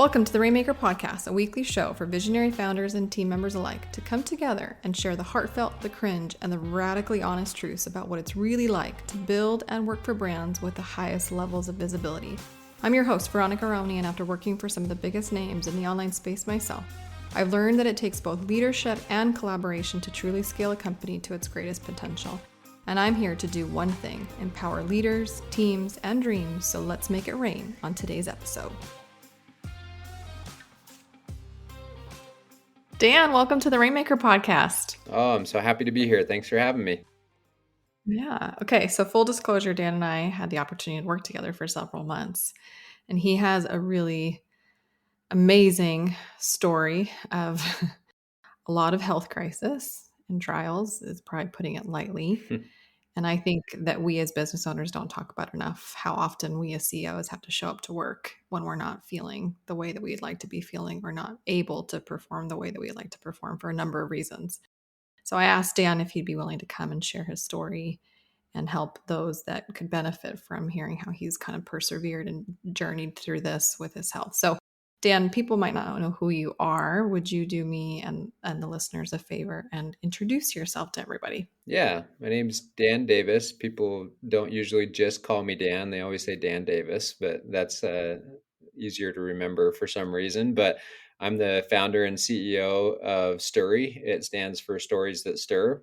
Welcome to the Rainmaker Podcast, a weekly show for visionary founders and team members alike to come together and share the heartfelt, the cringe, and the radically honest truths about what it's really like to build and work for brands with the highest levels of visibility. I'm your host, Veronica Romney, and after working for some of the biggest names in the online space myself, I've learned that it takes both leadership and collaboration to truly scale a company to its greatest potential. And I'm here to do one thing: empower leaders, teams, and dreams. So let's make it rain on today's episode. Dan, welcome to the Rainmaker Podcast. Oh, I'm so happy to be here. Thanks for having me. Yeah. Okay. So full disclosure, Dan and I had the opportunity to work together for several months, and he has a really amazing story of a lot of health crisis and trials, is probably putting it lightly. And I think that we as business owners don't talk about enough how often we as CEOs have to show up to work when we're not feeling the way that we'd like to be feeling. We're not able to perform the way that we'd like to perform for a number of reasons. So I asked Dan if he'd be willing to come and share his story and help those that could benefit from hearing how he's kind of persevered and journeyed through this with his health. So Dan, people might not know who you are. Would you do me and the listeners a favor and introduce yourself to everybody? Yeah, my name's Dan Davis. People don't usually just call me Dan. They always say Dan Davis, but that's easier to remember for some reason. But I'm the founder and CEO of Stiry. It stands for Stories That Stir.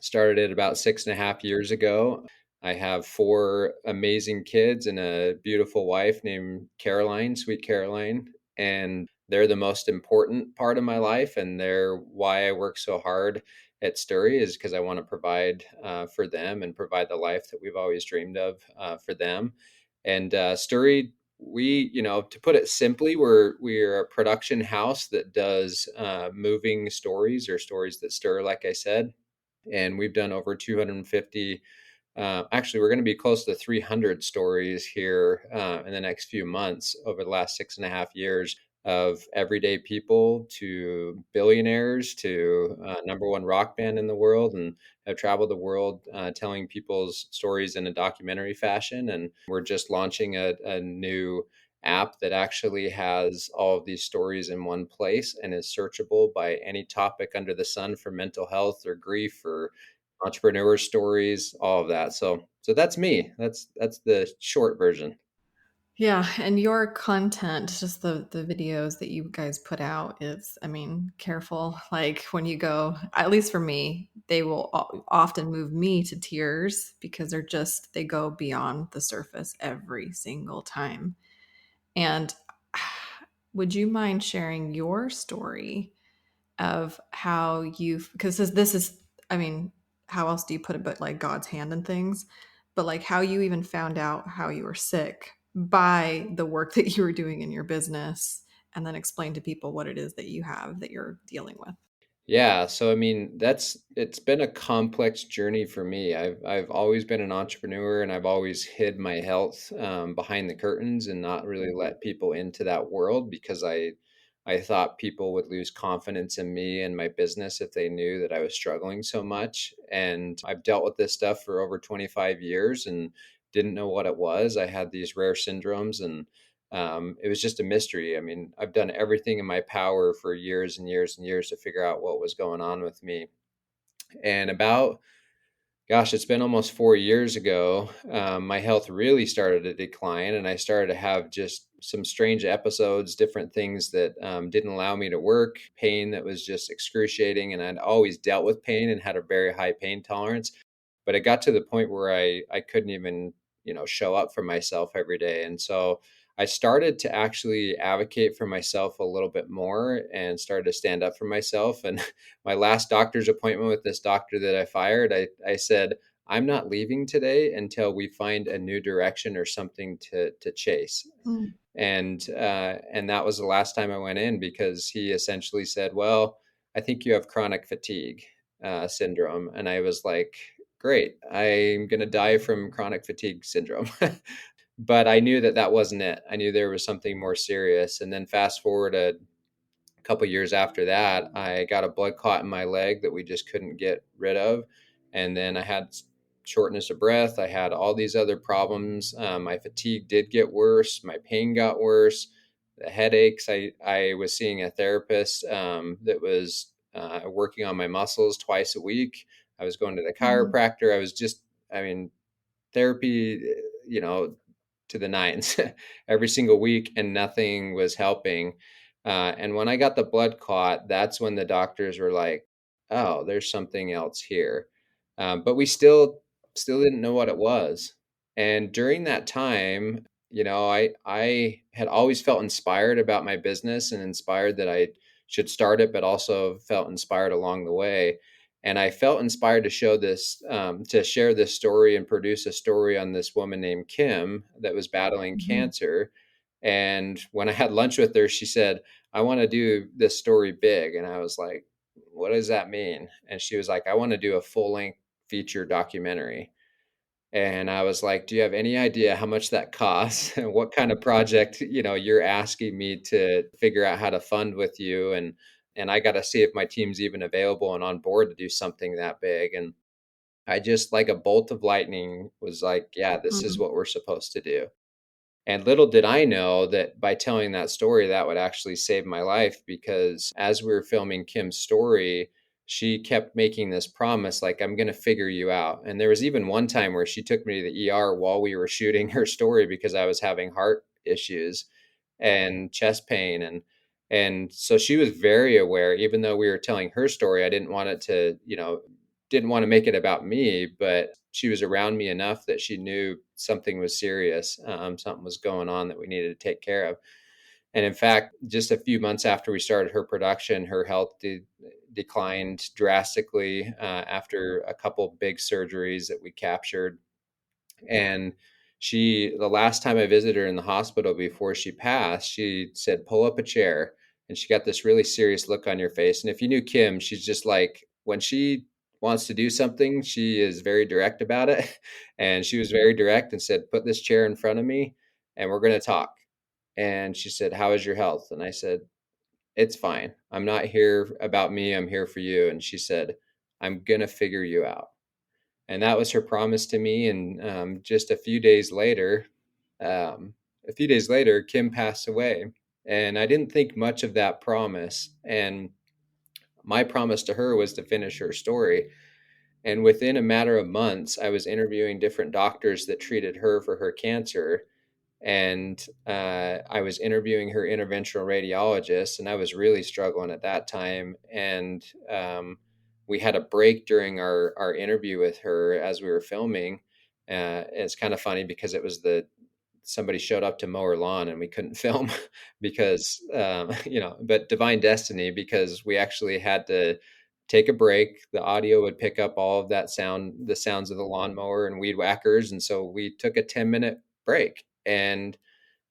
Started it about 6.5 years ago. I have 4 amazing kids and a beautiful wife named Caroline, Sweet Caroline. And they're the most important part of my life. And they're why I work so hard at Stiry, is because I want to provide for them and provide the life that we've always dreamed of for them. And Stiry, to put it simply, we're a production house that does moving stories, or stories that stir, like I said. And we've done over 250. Actually, we're going to be close to 300 stories here in the next few months over the last 6.5 years, of everyday people to billionaires to number one rock band in the world, and have traveled the world telling people's stories in a documentary fashion. And we're just launching a new app that actually has all of these stories in one place and is searchable by any topic under the sun, for mental health or grief or entrepreneur stories, all of that. So that's me. That's the short version. Yeah, and your content, just the videos that you guys put out is, I mean, careful. Like when you go, at least for me, they will often move me to tears because they go beyond the surface every single time. And would you mind sharing your story of how you've, because this is, I mean, how else do you put it but like God's hand in things, but like how you even found out how you were sick by the work that you were doing in your business, and then explain to people what it is that you have that you're dealing with. Yeah, so I mean, it's been a complex journey for me. I've always been an entrepreneur, and I've always hid my health behind the curtains and not really let people into that world, because I thought people would lose confidence in me and my business if they knew that I was struggling so much. And I've dealt with this stuff for over 25 years and didn't know what it was. I had these rare syndromes, and it was just a mystery. I mean, I've done everything in my power for years and years and years to figure out what was going on with me. And it's been almost 4 years ago, my health really started to decline, and I started to have just some strange episodes, different things that didn't allow me to work, pain that was just excruciating. And I'd always dealt with pain and had a very high pain tolerance. But it got to the point where I couldn't even, show up for myself every day. And so I started to actually advocate for myself a little bit more and started to stand up for myself. And my last doctor's appointment with this doctor that I fired, I said, I'm not leaving today until we find a new direction or something to chase. Mm. And that was the last time I went in, because he essentially said, well, I think you have chronic fatigue syndrome. And I was like, great, I'm going to die from chronic fatigue syndrome. But I knew that wasn't it. I knew there was something more serious. And then fast forward a couple years after that, I got a blood clot in my leg that we just couldn't get rid of. And then I had shortness of breath. I had all these other problems. My fatigue did get worse. My pain got worse. the headaches. I was seeing a therapist that was working on my muscles twice a week. I was going to the Mhm. chiropractor. I was just, I mean, therapy, you know, to the nines every single week, and nothing was helping. And when I got the blood clot, that's when the doctors were like, "Oh, there's something else here," but we still didn't know what it was. And during that time, you know, I had always felt inspired about my business and inspired that I should start it, but also felt inspired along the way. And I felt inspired to show this, to share this story and produce a story on this woman named Kim that was battling Mhm. cancer. And when I had lunch with her, she said, "I want to do this story big." And I was like, "What does that mean?" And she was like, "I want to do a full length feature documentary." And I was like, "Do you have any idea how much that costs and what kind of project, you know, you're asking me to figure out how to fund with you?" And I got to see if my team's even available and on board to do something that big. And I just, like a bolt of lightning, was like, "Yeah, this is Mhm. what we're supposed to do." And little did I know that by telling that story, that would actually save my life, because as we were filming Kim's story, she kept making this promise, like, "I'm going to figure you out." And there was even one time where she took me to the ER while we were shooting her story because I was having heart issues and chest pain. And so she was very aware, even though we were telling her story. I didn't want it to, you know, didn't want to make it about me, but she was around me enough that she knew something was serious, something was going on that we needed to take care of. And in fact, just a few months after we started her production, her health declined drastically after a couple big surgeries that we captured. And the last time I visited her in the hospital before she passed, she said, "Pull up a chair." And she got this really serious look on your face. And if you knew Kim, she's just like, when she wants to do something, she is very direct about it. And she was very direct and said, "Put this chair in front of me and we're going to talk." And she said, "How is your health?" And I said, "It's fine. I'm not here about me. I'm here for you." And she said, "I'm going to figure you out." And that was her promise to me. And just um, a few days later, Kim passed away. And I didn't think much of that promise. And my promise to her was to finish her story. And within a matter of months, I was interviewing different doctors that treated her for her cancer. And I was interviewing her interventional radiologist, and I was really struggling at that time. And we had a break during our interview with her as we were filming. It's kind of funny because it was the somebody showed up to mow her lawn and we couldn't film because you know, but divine destiny, because we actually had to take a break. The audio would pick up all of that sound, the sounds of the lawnmower and weed whackers, and so we took a 10-minute break. And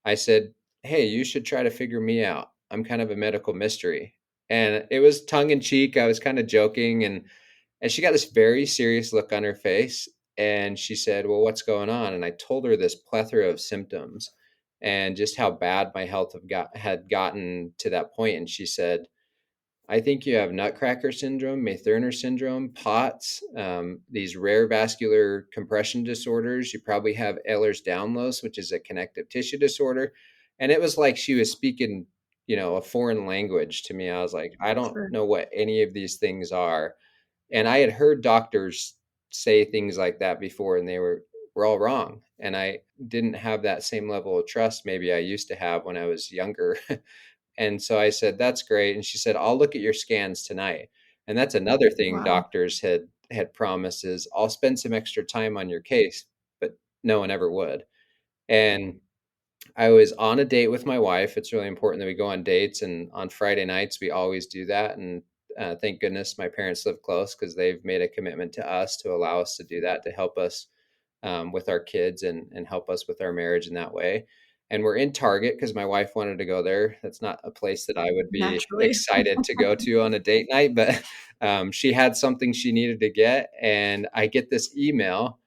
I said, "Hey, you should try to figure me out. I'm kind of a medical mystery." And it was tongue in cheek. I was kind of joking. And she got this very serious look on her face. And she said, "Well, what's going on?" And I told her this plethora of symptoms and just how bad my health had gotten to that point. And she said, "I think you have Nutcracker syndrome, Matherner syndrome, POTS, these rare vascular compression disorders. You probably have Ehlers-Danlos, which is a connective tissue disorder." And it was like she was speaking, you know, a foreign language to me. I was like, I don't Sure. know what any of these things are. And I had heard doctors say things like that before, and were all wrong. And I didn't have that same level of trust maybe I used to have when I was younger. And so I said, "That's great." And she said, "I'll look at your scans tonight." And that's another thing Wow. doctors had promised, is, "I'll spend some extra time on your case," but no one ever would. And I was on a date with my wife. It's really important that we go on dates, and on Friday nights we always do that. And thank goodness my parents live close, because they've made a commitment to us to allow us to do that, to help us with our kids, and help us with our marriage in that way. And we're in Target because my wife wanted to go there. That's not a place that I would be Naturally. excited to go to on a date night, but she had something she needed to get. And I get this email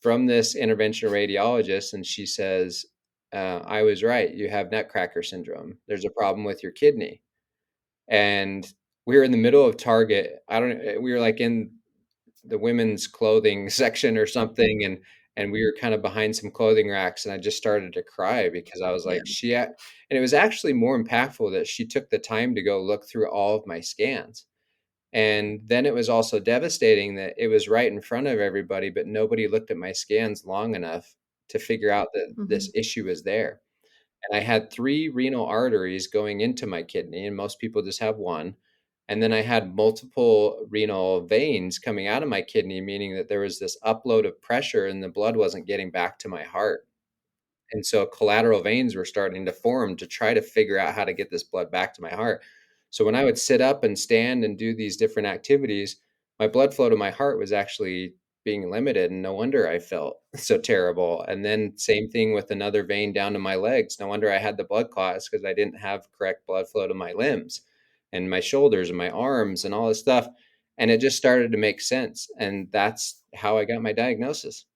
from this interventional radiologist, and she says, "I was right. You have Nutcracker syndrome. There's a problem with your kidney." And we were in the middle of Target. I don't. We were like in the women's clothing section or something. and we were kind of behind some clothing racks, and I just started to cry because I was Yeah. like, and it was actually more impactful that she took the time to go look through all of my scans. And then it was also devastating that it was right in front of everybody, but nobody looked at my scans long enough to figure out that this Mhm. issue is there. And I had 3 renal arteries going into my kidney, and most people just have 1. And then I had multiple renal veins coming out of my kidney, meaning that there was this upload of pressure and the blood wasn't getting back to my heart. And so collateral veins were starting to form to try to figure out how to get this blood back to my heart. So when I would sit up and stand and do these different activities, my blood flow to my heart was actually being limited. And no wonder I felt so terrible. And then same thing with another vein down to my legs. No wonder I had the blood clots because I didn't have correct blood flow to my limbs and my shoulders and my arms and all this stuff. And it just started to make sense. And that's how I got my diagnosis.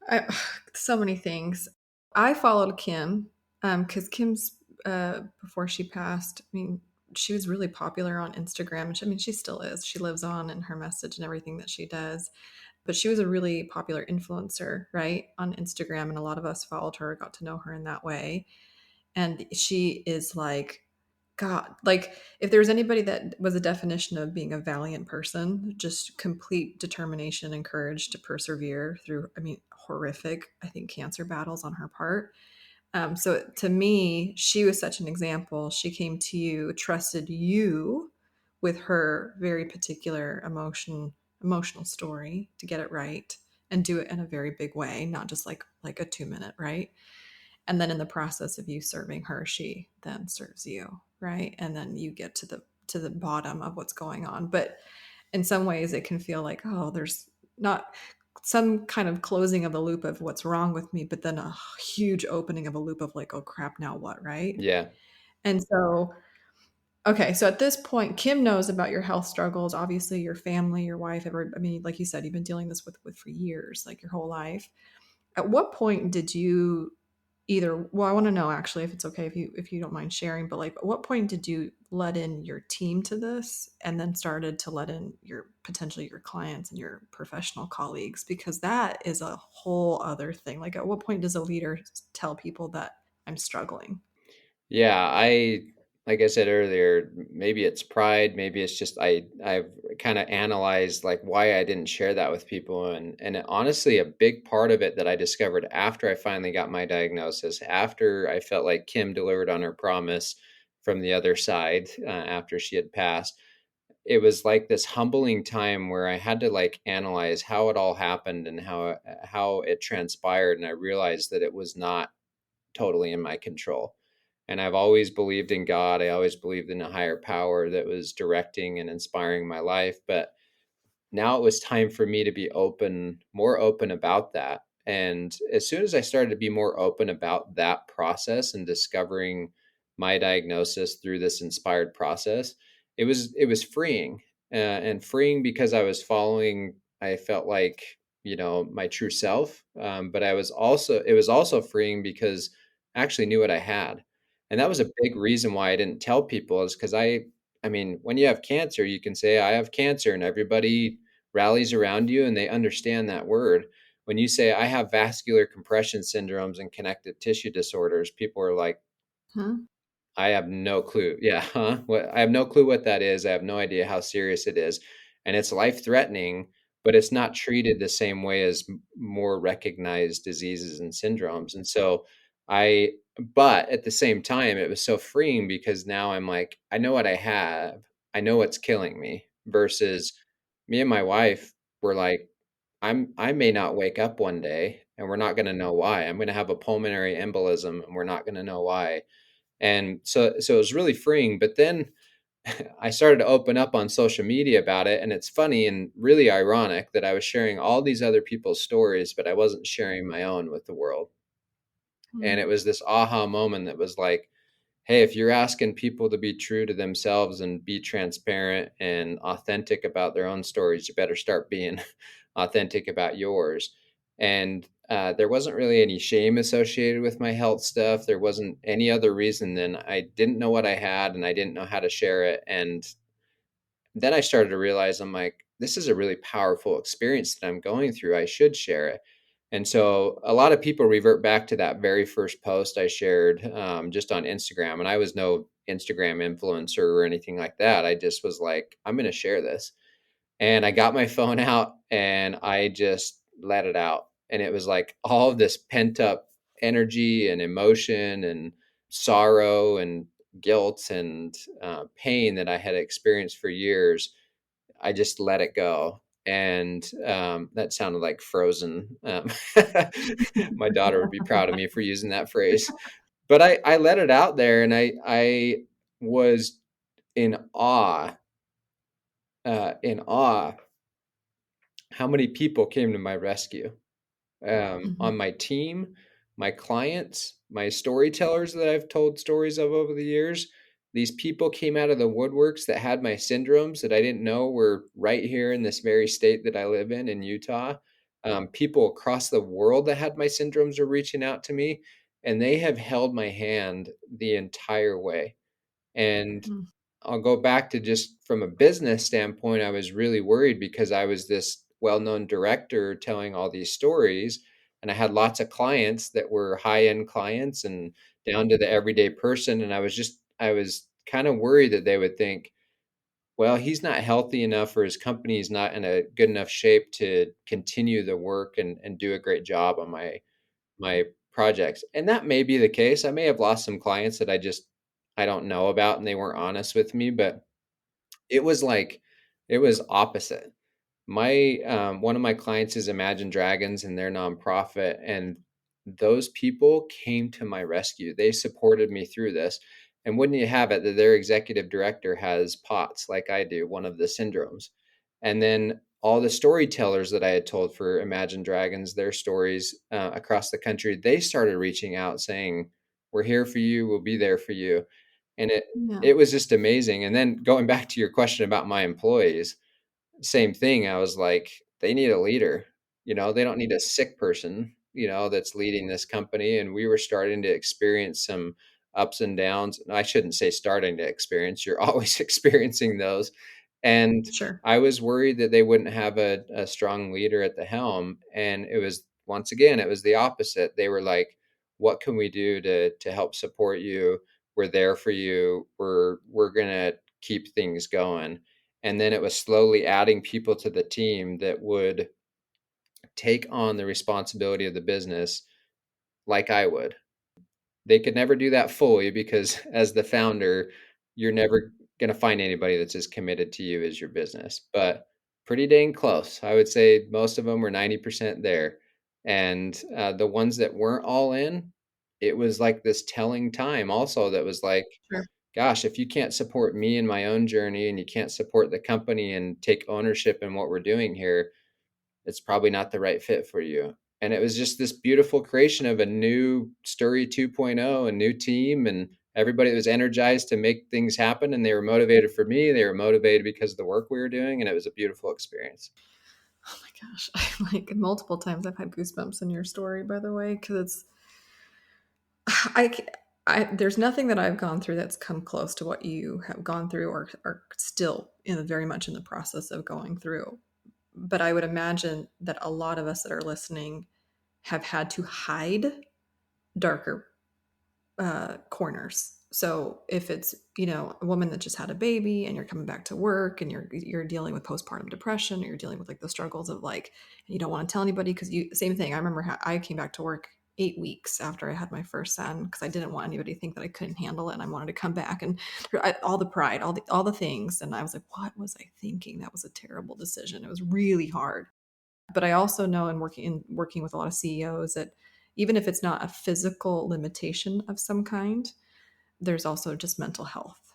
I so many things. I followed Kim, because Kim's, before she passed, I mean, she was really popular on Instagram, and I mean, she still is. She lives on in her message and everything that she does, but she was a really popular influencer, right, on Instagram, and a lot of us followed her, got to know her in that way. And she is like, God, like if there was anybody that was a definition of being a valiant person, just complete determination and courage to persevere through, I mean, horrific, I think, cancer battles on her part. So to me, she was such an example. She came to you, trusted you with her very particular emotional story to get it right and do it in a very big way, not just like a 2 minute, right? And then in the process of you serving her, she then serves you, right? And then you get to the bottom of what's going on. But in some ways it can feel like, oh, there's not some kind of closing of the loop of what's wrong with me, but then a huge opening of a loop of like, oh crap, now what, right? Yeah. And so, okay, so at this point, Kim knows about your health struggles, obviously your family, your wife, I mean, like you said, you've been dealing this with for years, like your whole life. At what point did you either, well, I want to know actually if it's okay if you don't mind sharing, but like at what point did you let in your team to this and then started to let in your potentially your clients and your professional colleagues, because that is a whole other thing. Like at what point does a leader tell people that I'm struggling? Yeah, like I said earlier, maybe it's pride, maybe it's just I've kind of analyzed like why I didn't share that with people, and honestly a big part of it that I discovered after I finally got my diagnosis, after I felt like Kim delivered on her promise from the other side, after she had passed. It was like this humbling time where I had to like analyze how it all happened and how it transpired, and I realized that it was not totally in my control. And I've always believed in God. I always believed in a higher power that was directing and inspiring my life. But now it was time for me to be more open about that. And as soon as I started to be more open about that process and discovering my diagnosis through this inspired process, it was freeing, and freeing because I was following. I felt like my true self, but it was also freeing because I actually knew what I had, and that was a big reason why I didn't tell people is because I mean, when you have cancer, you can say, I have cancer, and everybody rallies around you and they understand that word. When you say, I have vascular compression syndromes and connective tissue disorders, people are like, Hmm? I have no clue. Yeah, huh? What I have no clue what that is. I have no idea how serious it is. And it's life-threatening, but it's not treated the same way as more recognized diseases and syndromes. And so I but at the same time, it was so freeing because now I'm like, I know what I have. I know what's killing me versus me and my wife were like, I may not wake up one day and we're not going to know why. I'm going to have a pulmonary embolism and we're not going to know why. And so it was really freeing, but then I started to open up on social media about it, and it's funny and really ironic that I was sharing all these other people's stories, but I wasn't sharing my own with the world. And it was this aha moment that was like, hey, if you're asking people to be true to themselves and be transparent and authentic about their own stories, you better start being authentic about yours. And there wasn't really any shame associated with my health stuff. There wasn't any other reason than I didn't know what I had and I didn't know how to share it. And then I started to realize I'm like, this is a really powerful experience that I'm going through. I should share it. And so a lot of people revert back to that very first post I shared just on Instagram. And I was no Instagram influencer or anything like that. I just was like, I'm going to share this. And I got my phone out and I just let it out. And it was like all of this pent up energy and emotion and sorrow and guilt and pain that I had experienced for years. I just let it go. And that sounded like Frozen. My daughter would be proud of me for using that phrase. But I let it out there, and I was in awe, in awe how many people came to my rescue. Mhm. On my team, my clients, my storytellers that I've told stories of over the years. These people came out of the woodworks that had my syndromes that I didn't know were right here in this very state that I live in Utah. People across the world that had my syndromes are reaching out to me, and they have held my hand the entire way. And Mm. I'll go back to just from a business standpoint, I was really worried because I was this well-known director telling all these stories, and I had lots of clients that were high-end clients and down to the everyday person, and I was kind of worried that they would think, well, he's not healthy enough or his company is not in a good enough shape to continue the work and do a great job on my projects. And that may be the case. I may have lost some clients that I don't know about and they weren't honest with me, but it was like it was opposite. My one of my clients is Imagine Dragons and their nonprofit, and those people came to my rescue. They supported me through this. And wouldn't you have it that their executive director has POTS like I do, one of the syndromes. And then all the storytellers that I had told for Imagine Dragons, their stories across the country, they started reaching out saying, "We're here for you. We'll be there for you." And Yeah. it was just amazing. And then going back to your question about my employees, same thing. I was like, they need a leader. They don't need a sick person, that's leading this company. And we were starting to experience some ups and downs. And I shouldn't say starting to experience, you're always experiencing those. And Sure. I was worried that they wouldn't have a strong leader at the helm. And it was, once again, it was the opposite. They were like, what can we do to help support you? We're there for you. We're gonna keep things going. And then it was slowly adding people to the team that would take on the responsibility of the business like I would. They could never do that fully because as the founder, you're never going to find anybody that's as committed to you as your business, but pretty dang close. I would say most of them were 90% there. And the ones that weren't all in, it was like this telling time also that was like, Sure. gosh, if you can't support me in my own journey and you can't support the company and take ownership in what we're doing here, it's probably not the right fit for you. And it was just this beautiful creation of a new Stiry 2.0, a new team, and everybody was energized to make things happen. And they were motivated for me. They were motivated because of the work we were doing. And it was a beautiful experience. Oh my gosh. I like multiple times I've had goosebumps in your story, by the way, because it's I, c- there's nothing that I've gone through that's come close to what you have gone through or are still very much in the process of going through. But I would imagine that a lot of us that are listening have had to hide darker corners. So if it's a woman that just had a baby and you're coming back to work and you're dealing with postpartum depression, or you're dealing with like the struggles of like you don't want to tell anybody because you same thing. I remember how I came back to work 8 weeks after I had my first son because I didn't want anybody to think that I couldn't handle it, and I wanted to come back and all the pride, all the things, and I was like, what was I thinking? That was a terrible decision. It was really hard. But I also know in working with a lot of CEOs that even if it's not a physical limitation of some kind, there's also just mental health,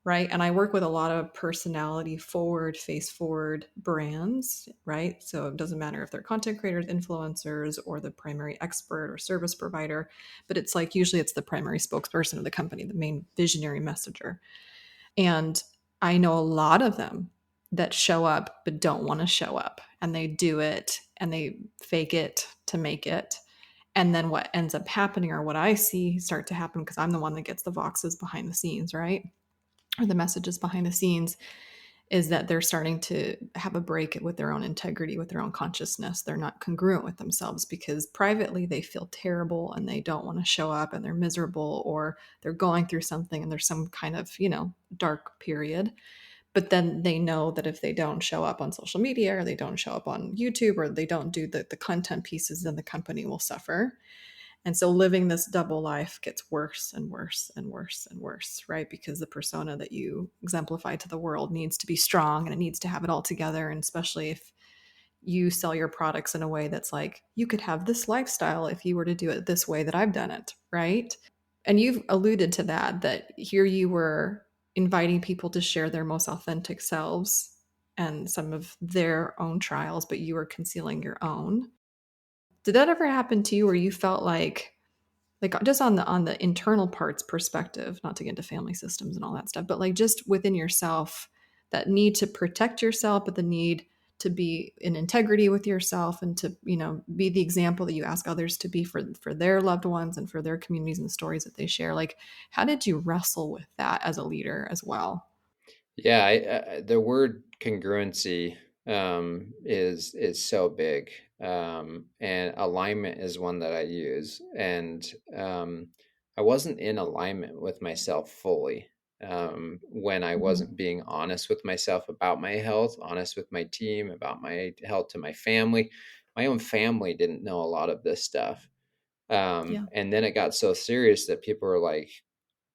right? And I work with a lot of personality forward, face forward brands, right? So it doesn't matter if they're content creators, influencers, or the primary expert or service provider, but it's like usually it's the primary spokesperson of the company, the main visionary messenger. And I know a lot of them that show up but don't want to show up, and they do it and they fake it to make it. And then what ends up happening, or what I see start to happen, because I'm the one that gets the voxes behind the scenes, right? Or the messages behind the scenes, is that they're starting to have a break with their own integrity, with their own consciousness. They're not congruent with themselves because privately they feel terrible and they don't want to show up and they're miserable, or they're going through something and there's some kind of, dark period. But then they know that if they don't show up on social media, or they don't show up on YouTube, or they don't do the content pieces, then the company will suffer. And so living this double life gets worse and worse and worse and worse, right? Because the persona that you exemplify to the world needs to be strong and it needs to have it all together. And especially if you sell your products in a way that's like, you could have this lifestyle if you were to do it this way that I've done it, right? And you've alluded to that, that here you were inviting people to share their most authentic selves and some of their own trials, but you were concealing your own. Did that ever happen to you where you felt like just on the internal parts perspective, not to get into family systems and all that stuff, but like just within yourself, that need to protect yourself, but the need to be in integrity with yourself and to, be the example that you ask others to be for their loved ones and for their communities and the stories that they share. Like, how did you wrestle with that as a leader as well? Yeah, the word congruency is so big, and alignment is one that I use. And I wasn't in alignment with myself fully when I Mhm. wasn't being honest with myself about my health, honest with my team about my health to my family. My own family didn't know a lot of this stuff, Yeah. and then it got so serious that people were like,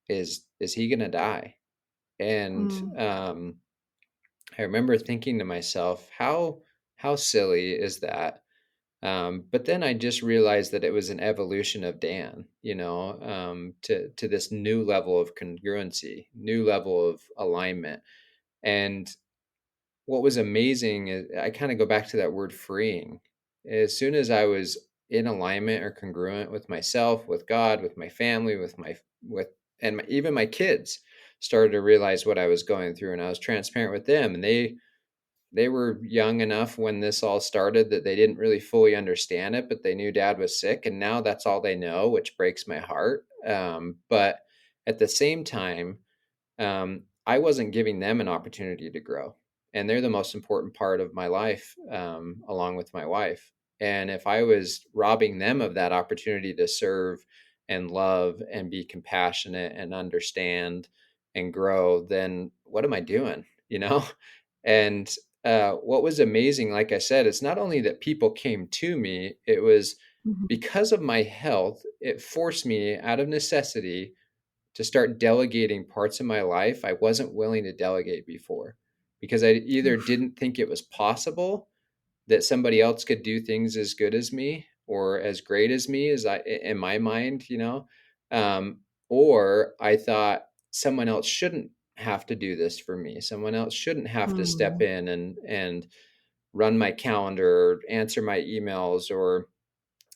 "Is he gonna die?" And Mm. I remember thinking to myself, how silly is that? But then I just realized that it was an evolution of Dan, to this new level of congruency, new level of alignment. And what was amazing is I kind of go back to that word freeing. As soon as I was in alignment or congruent with myself, with God, with my family, with even my kids started to realize what I was going through, and I was transparent with them, and they were young enough when this all started that they didn't really fully understand it, but they knew dad was sick. And now that's all they know, which breaks my heart. But at the same time, I wasn't giving them an opportunity to grow. And they're the most important part of my life, along with my wife. And if I was robbing them of that opportunity to serve and love and be compassionate and understand and grow, then what am I doing? You know? And what was amazing, like I said, it's not only that people came to me, it was Mhm. because of my health, it forced me out of necessity to start delegating parts of my life I wasn't willing to delegate before, because I either Oof. didn't think it was possible that somebody else could do things as good as me or as great as me as I in my mind, um, or I thought someone else shouldn't have to do this for me. Someone else shouldn't have to step Mm. in and run my calendar, or answer my emails, or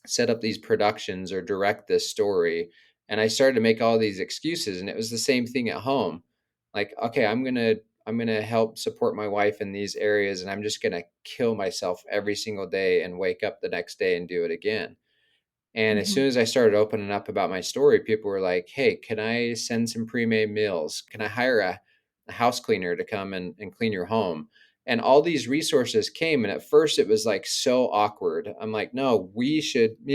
set up these productions or direct this story. And I started to make all these excuses, and it was the same thing at home. Like, okay, I'm going to help support my wife in these areas, and I'm just going to kill myself every single day and wake up the next day and do it again. And as Mhm. soon as I started opening up about my story, people were like, "Hey, can I send some pre-made meals? Can I hire a house cleaner to come and clean your home?" And all these resources came. And at first it was like so awkward. I'm like, no, me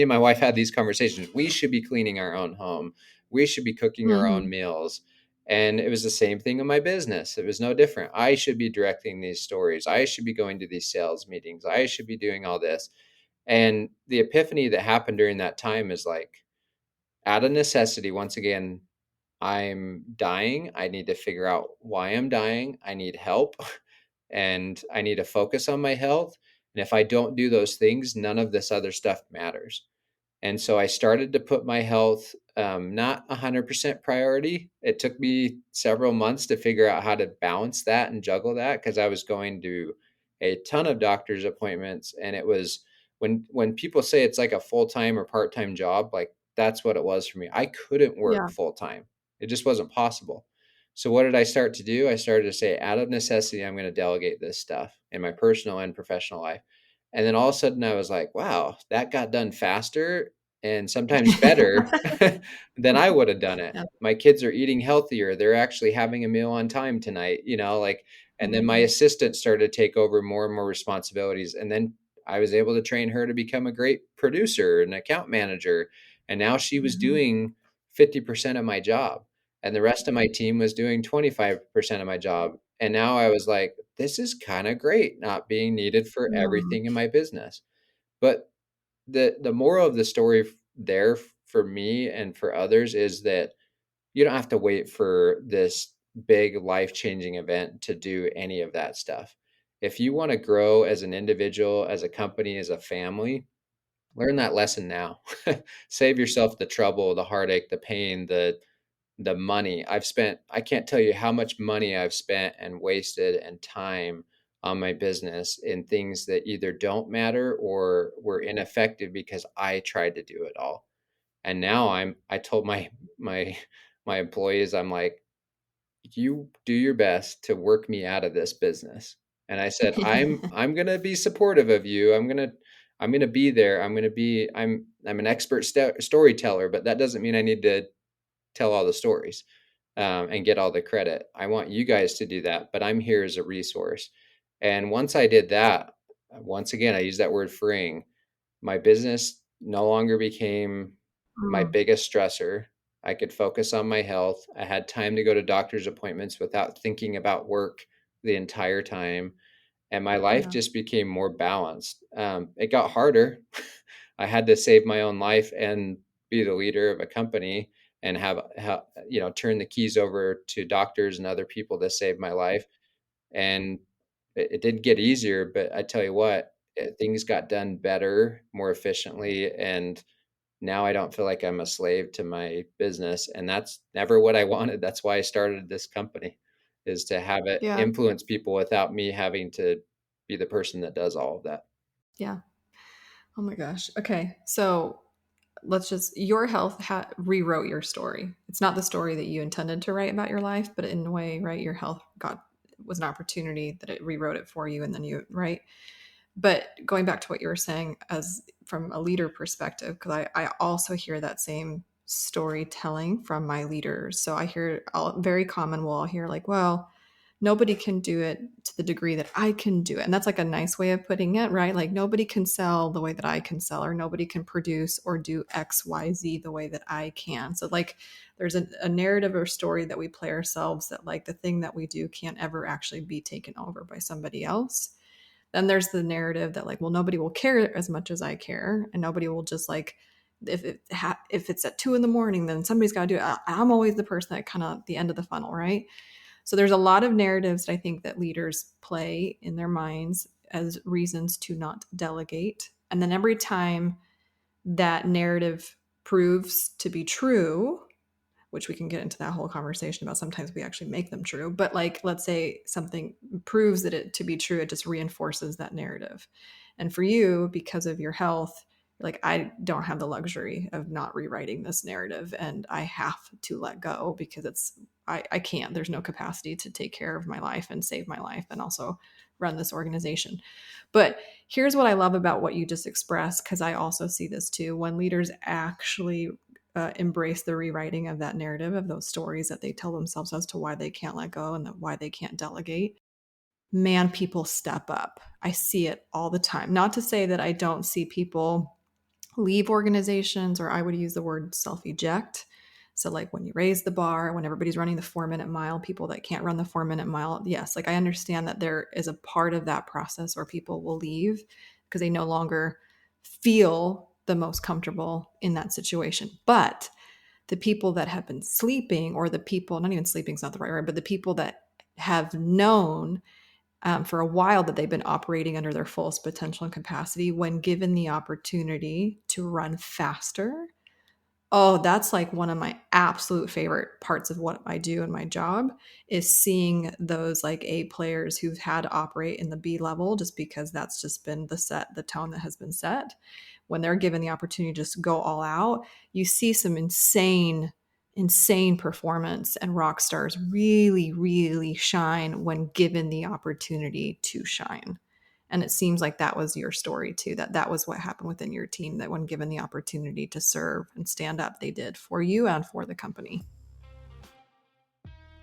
and my wife had these conversations. We should be cleaning our own home. We should be cooking our own Mhm. meals. And it was the same thing in my business. It was no different. I should be directing these stories. I should be going to these sales meetings. I should be doing all this. And the epiphany that happened during that time is like, out of necessity, once again, I'm dying. I need to figure out why I'm dying. I need help and I need to focus on my health. And if I don't do those things, none of this other stuff matters. And so I started to put my health, not 100% priority. It took me several months to figure out how to balance that and juggle that, because I was going to a ton of doctor's appointments. And it was, when people say it's like a full-time or part-time job, like that's what it was for me. I couldn't work Yeah. full-time. It just wasn't possible. So what did I start to do? I started to say, out of necessity, I'm going to delegate this stuff in my personal and professional life. And then all of a sudden I was like, wow, that got done faster and sometimes better than I would have done it. Yeah. My kids are eating healthier. They're actually having a meal on time tonight, like, And then my Mm. assistant started to take over more and more responsibilities. And then I was able to train her to become a great producer and account manager. And now she was Mhm. doing 50% of my job. And the rest of my team was doing 25% of my job. And now I was like, this is kind of great not being needed for Mm. everything in my business. But the moral of the story there for me and for others is that you don't have to wait for this big life-changing event to do any of that stuff. If you want to grow as an individual, as a company, as a family, learn that lesson now. Save yourself the trouble, the heartache, the pain, the money. I can't tell you how much money I've spent and wasted and time on my business in things that either don't matter or were ineffective because I tried to do it all. And now I told my my employees, I'm like, you do your best to work me out of this business. And I said, I'm going to be supportive of you. I'm going to be there. I'm an expert storyteller, but that doesn't mean I need to tell all the stories and get all the credit. I want you guys to do that, but I'm here as a resource. And once I did that, once again, I use that word freeing. My business no longer became my Mm. biggest stressor. I could focus on my health. I had time to go to doctor's appointments without thinking about work the entire time. And my life Yeah. just became more balanced. It got harder. I had to save my own life and be the leader of a company and turn the keys over to doctors and other people to save my life. And it didn't get easier, but I tell you what, things got done better, more efficiently, and now I don't feel like I'm a slave to my business, and that's never what I wanted. That's why I started this company, is to have it Yeah. influence people without me having to be the person that does all of that. Yeah. Oh my gosh. Okay. So let's just, your health rewrote your story. It's not the story that you intended to write about your life, but in a way, right? Your health was an opportunity that it rewrote it for you. And then you, right? But going back to what you were saying as from a leader perspective, because I also hear that same storytelling from my leaders. So I hear very common, we'll all hear like, well, nobody can do it to the degree that I can do it. And that's like a nice way of putting it, right? Like nobody can sell the way that I can sell, or nobody can produce or do X, Y, Z the way that I can. So like there's a narrative or story that we play ourselves that like the thing that we do can't ever actually be taken over by somebody else. Then there's the narrative that like, well, nobody will care as much as I care, and nobody will just like, if it's at 2 a.m, then somebody's got to do it. I'm always the person that kind of the end of the funnel, right? So there's a lot of narratives that I think that leaders play in their minds as reasons to not delegate, and then every time that narrative proves to be true, which we can get into that whole conversation about, sometimes we actually make them true, but like let's say something proves that it to be true, it just reinforces that narrative. And for you, because of your health, like I don't have the luxury of not rewriting this narrative, and I have to let go because I can't, there's no capacity to take care of my life and save my life and also run this organization. But here's what I love about what you just expressed, because I also see this too: when leaders actually embrace the rewriting of that narrative, of those stories that they tell themselves as to why they can't let go and why they can't delegate, man, people step up. I see it all the time. Not to say that I don't see people leave organizations, or I would use the word self eject. So, like when you raise the bar, when everybody's running the 4 minute mile, people that can't run the 4 minute mile, yes, like I understand that there is a part of that process where people will leave because they no longer feel the most comfortable in that situation. But the people that have been sleeping, or the people, not even sleeping is not the right word, but the people that have known for a while that they've been operating under their fullest potential and capacity, when given the opportunity to run faster. Oh, that's like one of my absolute favorite parts of what I do in my job, is seeing those like A players who've had to operate in the B level, just because that's just been the tone that has been set. When they're given the opportunity to just go all out, you see some insane performance, and rock stars really, really shine when given the opportunity to shine. And it seems like that was your story too, that was what happened within your team, that when given the opportunity to serve and stand up, they did, for you and for the company.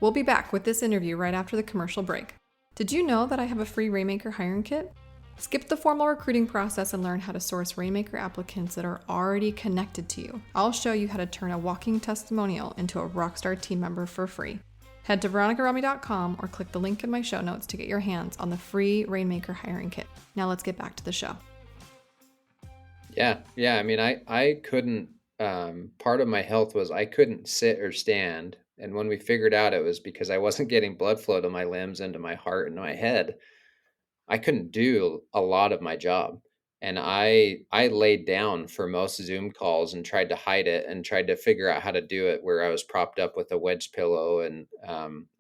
We'll be back with this interview right after the commercial break. Did you know that I have a free Rainmaker hiring kit? Skip the formal recruiting process and learn how to source Rainmaker applicants that are already connected to you. I'll show you how to turn a walking testimonial into a rockstar team member for free. Head to veronicarami.com or click the link in my show notes to get your hands on the free Rainmaker hiring kit. Now let's get back to the show. Yeah, yeah. I mean, I couldn't. Part of my health was I couldn't sit or stand, and when we figured out it was because I wasn't getting blood flow to my limbs, into my heart, and my head. I couldn't do a lot of my job. And I laid down for most Zoom calls and tried to hide it and tried to figure out how to do it where I was propped up with a wedge pillow. And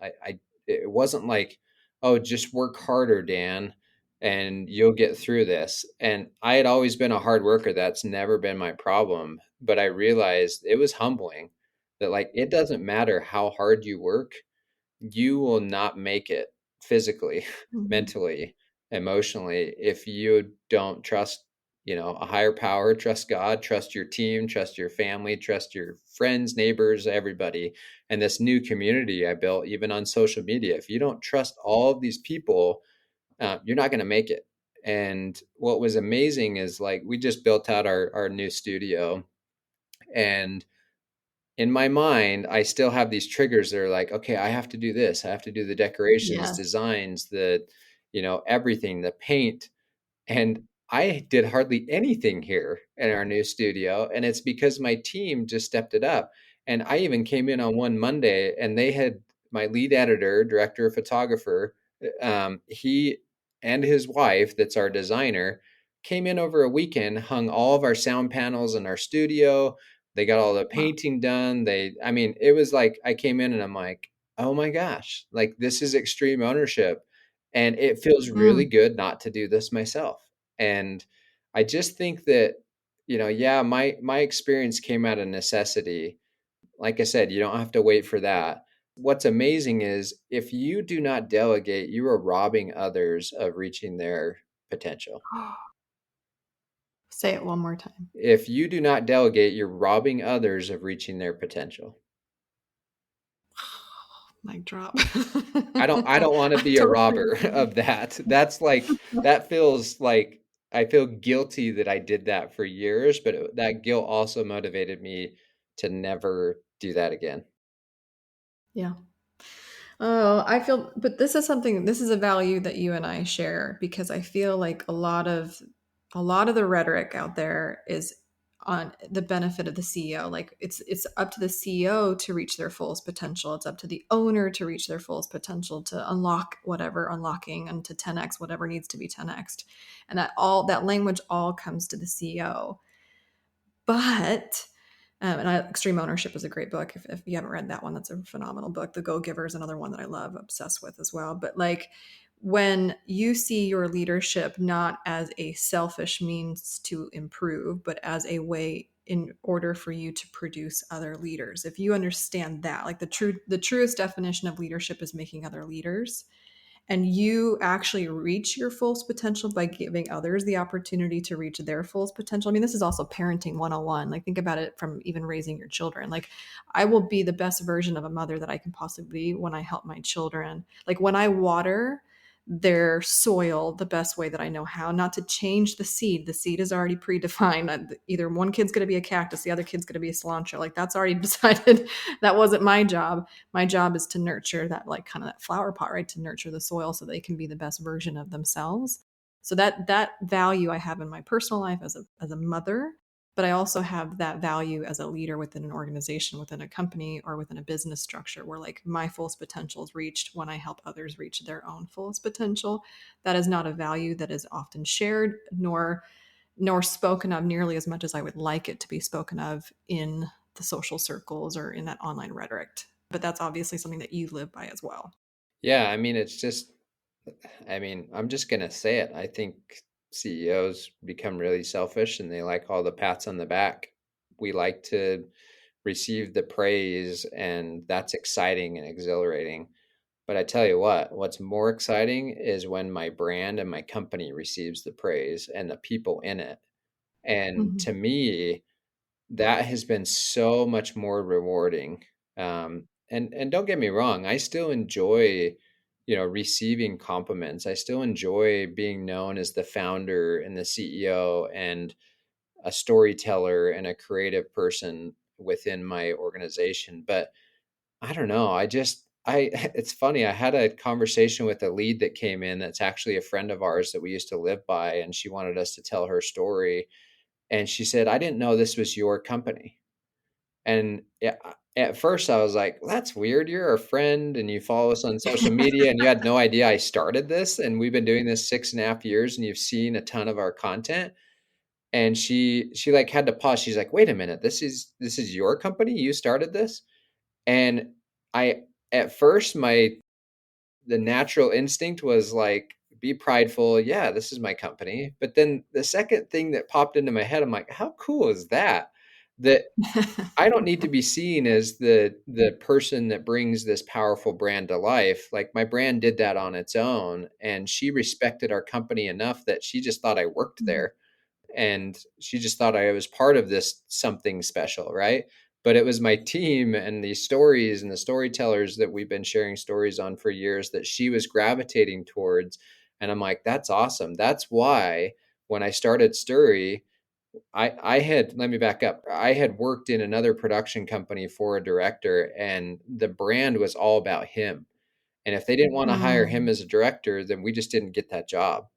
I it wasn't like, oh, just work harder, Dan, and you'll get through this. And I had always been a hard worker. That's never been my problem. But I realized it was humbling that, like, it doesn't matter how hard you work, you will not make it physically, Mhm. mentally, emotionally if you don't trust, a higher power, trust God, trust your team, trust your family, trust your friends, neighbors, everybody. And this new community I built, even on social media, if you don't trust all of these people, you're not going to make it. And what was amazing is, like, we just built out our new studio, and in my mind, I still have these triggers that are like, okay, I have to do this. I have to do the decorations, Yes. designs, everything, the paint. And I did hardly anything here in our new studio. And it's because my team just stepped it up. And I even came in on one Monday, and they had my lead editor, director, photographer, he and his wife, that's our designer, came in over a weekend, hung all of our sound panels in our studio. They got all the Wow. painting done. I mean, it was like I came in and I'm like, oh my gosh, like, this is extreme ownership. And it feels really Mm. good not to do this myself. And I just think that, yeah, my experience came out of necessity. Like I said, you don't have to wait for that. What's amazing is, if you do not delegate, you are robbing others of reaching their potential. Say it one more time. If you do not delegate, you're robbing others of reaching their potential. Mic drop. I don't want to I be a totally robber agree. of that. That's like, that feels like I feel guilty that I did that for years, but that guilt also motivated me to never do that again. Yeah. Oh, I feel, but this is a value that you and I share because I feel like a lot of the rhetoric out there is on the benefit of the CEO. Like it's up to the CEO to reach their fullest potential. It's up to the owner to reach their fullest potential, to unlock whatever unlocking, and to 10x whatever needs to be 10x. And that language all comes to the CEO. But Extreme Ownership is a great book. If you haven't read that one, that's a phenomenal book. The Go Giver is another one that I love, obsessed with as well. But like, when you see your leadership not as a selfish means to improve, but as a way in order for you to produce other leaders, if you understand that, like the truest definition of leadership is making other leaders, and you actually reach your fullest potential by giving others the opportunity to reach their fullest potential. I mean, this is also parenting 101. Like, think about it from even raising your children. Like, I will be the best version of a mother that I can possibly be when I help my children. Like, when I water their soil the best way that I know how, not to change the seed. The seed is already predefined. Either one kid's going to be a cactus, the other kid's going to be a cilantro. Like, that's already decided. That wasn't my job. My job is to nurture that, like, kind of that flower pot, right? To nurture the soil so they can be the best version of themselves. So that value I have in my personal life as a mother, but I also have that value as a leader within an organization, within a company, or within a business structure, where like my fullest potential is reached when I help others reach their own fullest potential. That is not a value that is often shared, nor spoken of nearly as much as I would like it to be spoken of in the social circles or in that online rhetoric. But that's obviously something that you live by as well. Yeah, I mean, it's just, I mean, I'm just gonna say it. I think CEOs become really selfish, and they like all the pats on the back. We like to receive the praise, and that's exciting and exhilarating. But I tell you what, what's more exciting is when my brand and my company receives the praise and the people in it. And Mhm. to me, that has been so much more rewarding. And don't get me wrong, I still enjoy receiving compliments. I still enjoy being known as the founder and the CEO and a storyteller and a creative person within my organization. But I don't know. It's funny. I had a conversation with a lead that came in that's actually a friend of ours that we used to live by, and she wanted us to tell her story. And she said, I didn't know this was your company. And yeah, at first I was like, well, that's weird. You're our friend and you follow us on social media and you had no idea I started this. And we've been doing this 6.5 years and you've seen a ton of our content. And she like had to pause. She's like, wait a minute, this is your company? You started this? And I at first the natural instinct was like be prideful. Yeah, this is my company. But then the second thing that popped into my head, I'm like, how cool is that? That I don't need to be seen as the person that brings this powerful brand to life. Like my brand did that on its own, and she respected our company enough that she just thought I worked Mm. there, and she just thought I was part of this something special, right? But it was my team and the stories and the storytellers that we've been sharing stories on for years that she was gravitating towards. And I'm like, that's awesome. That's why when I started Stiry, I had, let me back up. I had worked in another production company for a director, and the brand was all about him. And if they didn't want to hire him Mm. as a director, then we just didn't get that job.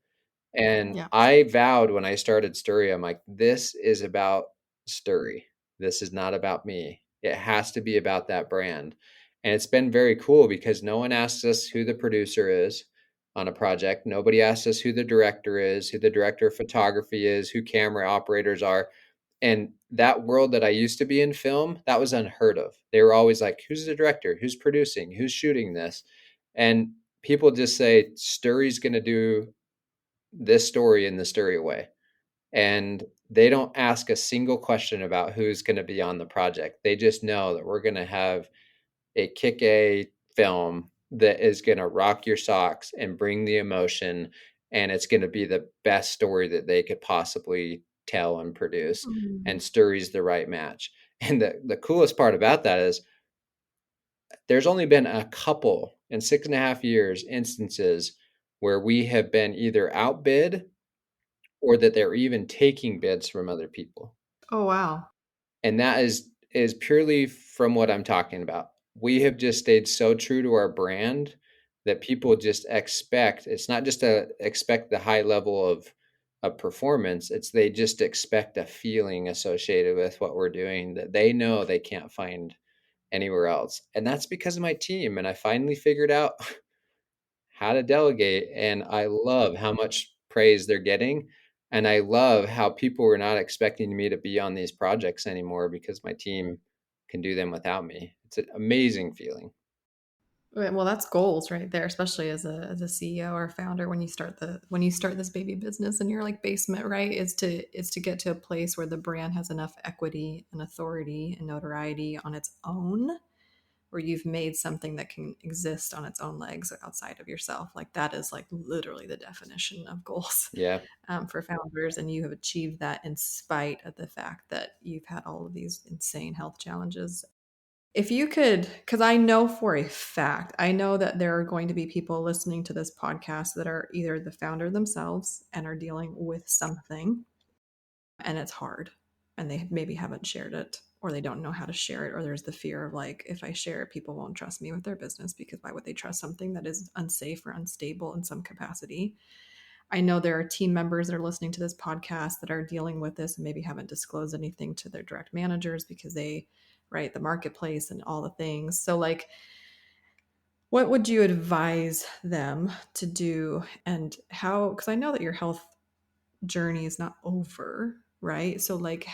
And Yeah. I vowed when I started Sturry, I'm like, this is about Sturry. This is not about me. It has to be about that brand. And it's been very cool because no one asks us who the producer is on a project. Nobody asks us who the director is, who the director of photography is, who camera operators are. And that world that I used to be in film, that was unheard of. They were always like, who's the director? Who's producing? Who's shooting this? And people just say, Sturry's going to do this story in the Stiry way. And they don't ask a single question about who's going to be on the project. They just know that we're going to have a kick A film that is going to rock your socks and bring the emotion. And it's going to be the best story that they could possibly tell and produce. And Mm. Sturry's the right match. And the coolest part about that is there's only been a couple in 6.5 years instances where we have been either outbid or that they're even taking bids from other people. Oh, wow. And that is purely from what I'm talking about. We have just stayed so true to our brand that people just expect it's not just to expect the high level of performance, it's they just expect a feeling associated with what we're doing that they know they can't find anywhere else. And that's because of my team. And I finally figured out how to delegate, and I love how much praise they're getting, and I love how people were not expecting me to be on these projects anymore because my team can do them without me. It's an amazing feeling. Right, well, that's goals right there, especially as a CEO or founder when you start this baby business in your like basement, right? Is to get to a place where the brand has enough equity and authority and notoriety on its own, where you've made something that can exist on its own legs outside of yourself. Like that is like literally the definition of goals Yeah. for founders, and you have achieved that in spite of the fact that you've had all of these insane health challenges. If you could, because I know for a fact, I know that there are going to be people listening to this podcast that are either the founder themselves and are dealing with something and it's hard and they maybe haven't shared it or they don't know how to share it, or there's the fear of like, if I share it, people won't trust me with their business because why would they trust something that is unsafe or unstable in some capacity? I know there are team members that are listening to this podcast that are dealing with this and maybe haven't disclosed anything to their direct managers because they, right, the marketplace and all the things. So, like, what would you advise them to do and how? Because I know that your health journey is not over, right? So, like,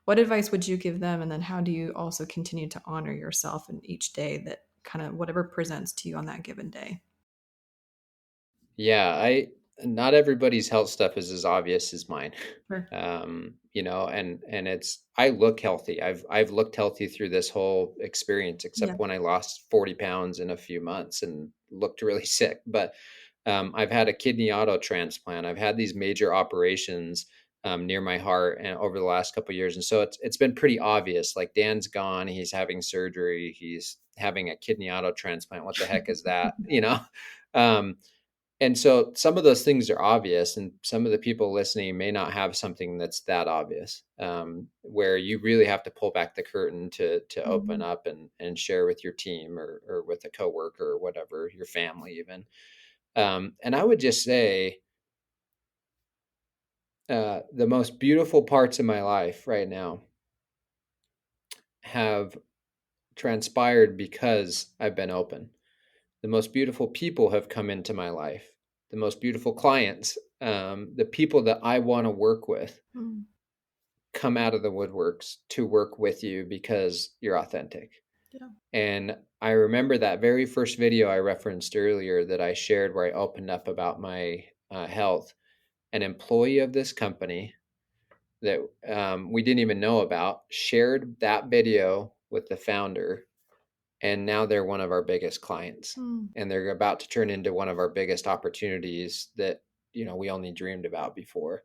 what advice would you give them? And then how do you also continue to honor yourself in each day that kind of whatever presents to you on that given day? Yeah, I not everybody's health stuff is as obvious as mine. Sure. And it's I look healthy. I've looked healthy through this whole experience, Yeah. except when I lost 40 pounds in a few months and looked really sick. But I've had a kidney auto transplant. I've had these major operations. near my heart and over the last couple of years. And so it's been pretty obvious. Like Dan's gone, he's having surgery, he's having a kidney auto transplant. What the heck is that? Um, and so some of those things are obvious, and some of the people listening may not have something that's that obvious, where you really have to pull back the curtain to open Mhm. up and share with your team or with a coworker or whatever, your family even. And I would just say the most beautiful parts of my life right now have transpired because I've been open. The most beautiful people have come into my life. The most beautiful clients, the people that I want to work with, Mm. come out of the woodworks to work with you because you're authentic. Yeah. And I remember that very first video I referenced earlier that I shared where I opened up about my health. An employee of this company that we didn't even know about shared that video with the founder, and now they're one of our biggest clients, Mm. and they're about to turn into one of our biggest opportunities that we only dreamed about before.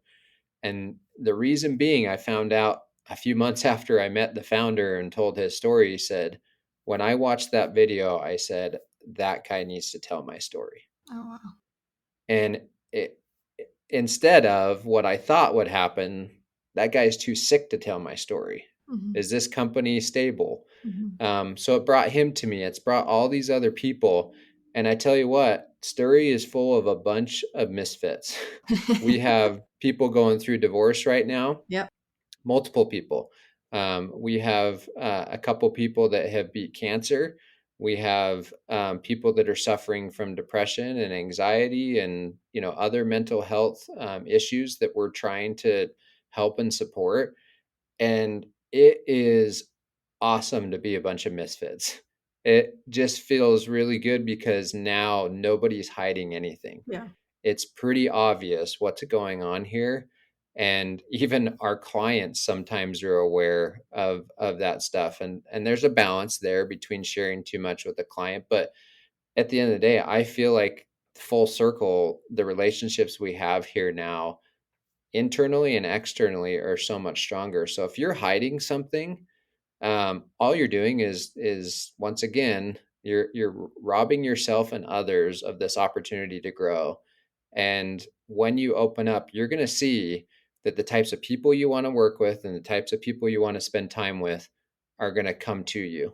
And the reason being, I found out a few months after I met the founder and told his story. He said, when I watched that video, I said, that guy needs to tell my story. Oh, wow. And it, instead of what I thought would happen, that guy's too sick to tell my story. Mhm. Is this company stable? Mhm. So it brought him to me. It's brought all these other people. And I tell you what, Stiry is full of a bunch of misfits. We have people going through divorce right now, Yep. multiple people. We have a couple people that have beat cancer. We have people that are suffering from depression and anxiety and other mental health issues that we're trying to help and support. And it is awesome to be a bunch of misfits. It just feels really good because now nobody's hiding anything. Yeah. It's pretty obvious what's going on here. And even our clients sometimes are aware of that stuff. And there's a balance there between sharing too much with the client. But at the end of the day, I feel like full circle, the relationships we have here now internally and externally are so much stronger. So if you're hiding something, all you're doing is once again you're robbing yourself and others of this opportunity to grow. And when you open up, you're going to see that the types of people you want to work with and the types of people you want to spend time with are going to come to you.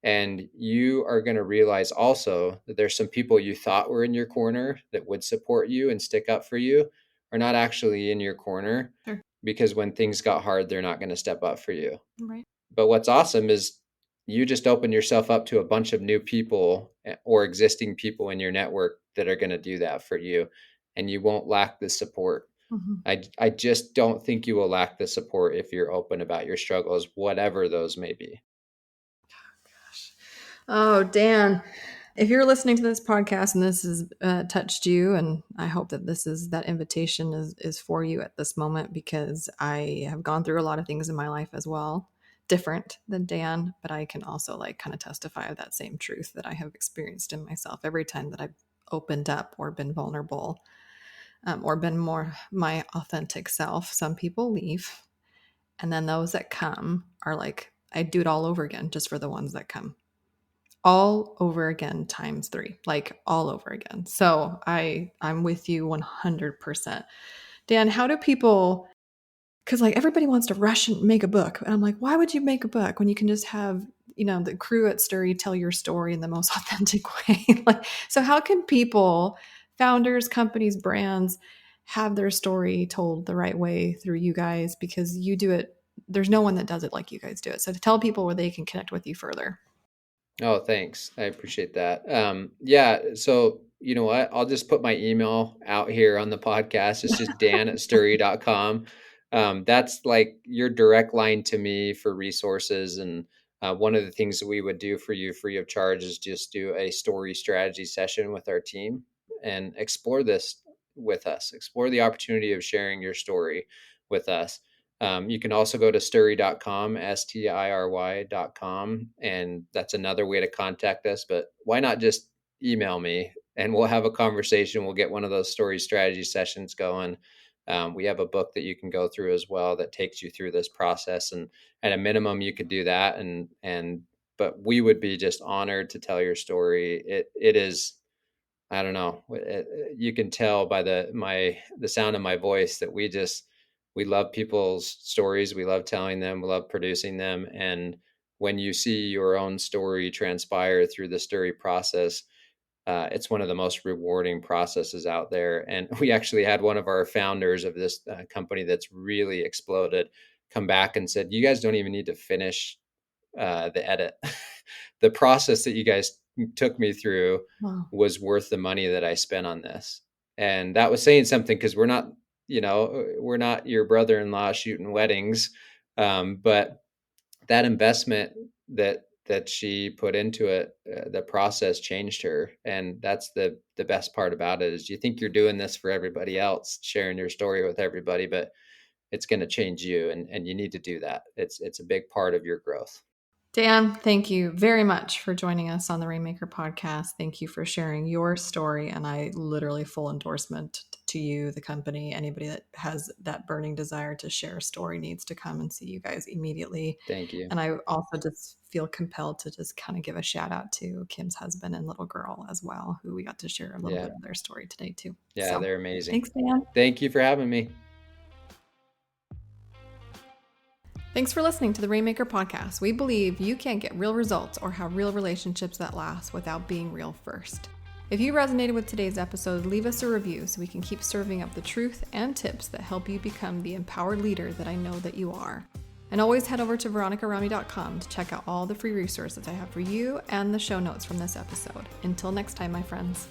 And you are going to realize also that there's some people you thought were in your corner that would support you and stick up for you are not actually in your corner, Sure. because when things got hard, they're not going to step up for you. Right. But what's awesome is you just open yourself up to a bunch of new people or existing people in your network that are going to do that for you, and you won't lack the support. Mhm. I just don't think you will lack the support if you're open about your struggles, whatever those may be. Gosh. Oh, Dan, if you're listening to this podcast and this has touched you, and I hope that that invitation is for you at this moment, because I have gone through a lot of things in my life as well, different than Dan, but I can also like kind of testify of that same truth that I have experienced in myself every time that I've opened up or been vulnerable, or been more my authentic self. Some people leave, and then those that come are like, I do it all over again just for the ones that come, all over again times 3, like all over again. So I'm with you 100%. Dan, how do people, because like everybody wants to rush and make a book, and I'm like, why would you make a book when you can just have the crew at Stiry tell your story in the most authentic way? Like, so how can people, founders, companies, brands, have their story told the right way through you guys, because you do it, there's no one that does it like you guys do it. So to tell people where they can connect with you further. Oh, thanks. I appreciate that. Yeah. So, you know what? I'll just put my email out here on the podcast. It's just dan@sturry.com. That's like your direct line to me for resources. And one of the things that we would do for you free of charge is just do a story strategy session with our team and explore this with us, explore the opportunity of sharing your story with us. You can also go to stiry.com, stiry.com, and that's another way to contact us. But why not just email me and we'll have a conversation? We'll get one of those story strategy sessions going. We have a book that you can go through as well that takes you through this process, and at a minimum, you could do that. But we would be just honored to tell your story. It is, I don't know. You can tell by the sound of my voice that we love people's stories. We love telling them. We love producing them. And when you see your own story transpire through the Stiry process, it's one of the most rewarding processes out there. And we actually had one of our founders of this company that's really exploded come back and said, "You guys don't even need to finish the edit. The process that you guys took me through Wow. was worth the money that I spent on this." And that was saying something, because we're not your brother-in-law shooting weddings. But that investment that she put into it, the process changed her. And that's the best part about it, is you think you're doing this for everybody else, sharing your story with everybody, but it's going to change you, and you need to do that. It's a big part of your growth. Dan, thank you very much for joining us on the Rainmaker podcast. Thank you for sharing your story. And I literally full endorsement to you, the company. Anybody that has that burning desire to share a story needs to come and see you guys immediately. Thank you. And I also just feel compelled to just kind of give a shout out to Kim's husband and little girl as well, who we got to share a little Yeah. bit of their story today too. Yeah, So they're amazing. thanks, Dan. Thank you for having me. Thanks for listening to the Rainmaker podcast. We believe you can't get real results or have real relationships that last without being real first. If you resonated with today's episode, leave us a review so we can keep serving up the truth and tips that help you become the empowered leader that I know that you are. And always head over to veronicarami.com to check out all the free resources I have for you and the show notes from this episode. Until next time, my friends.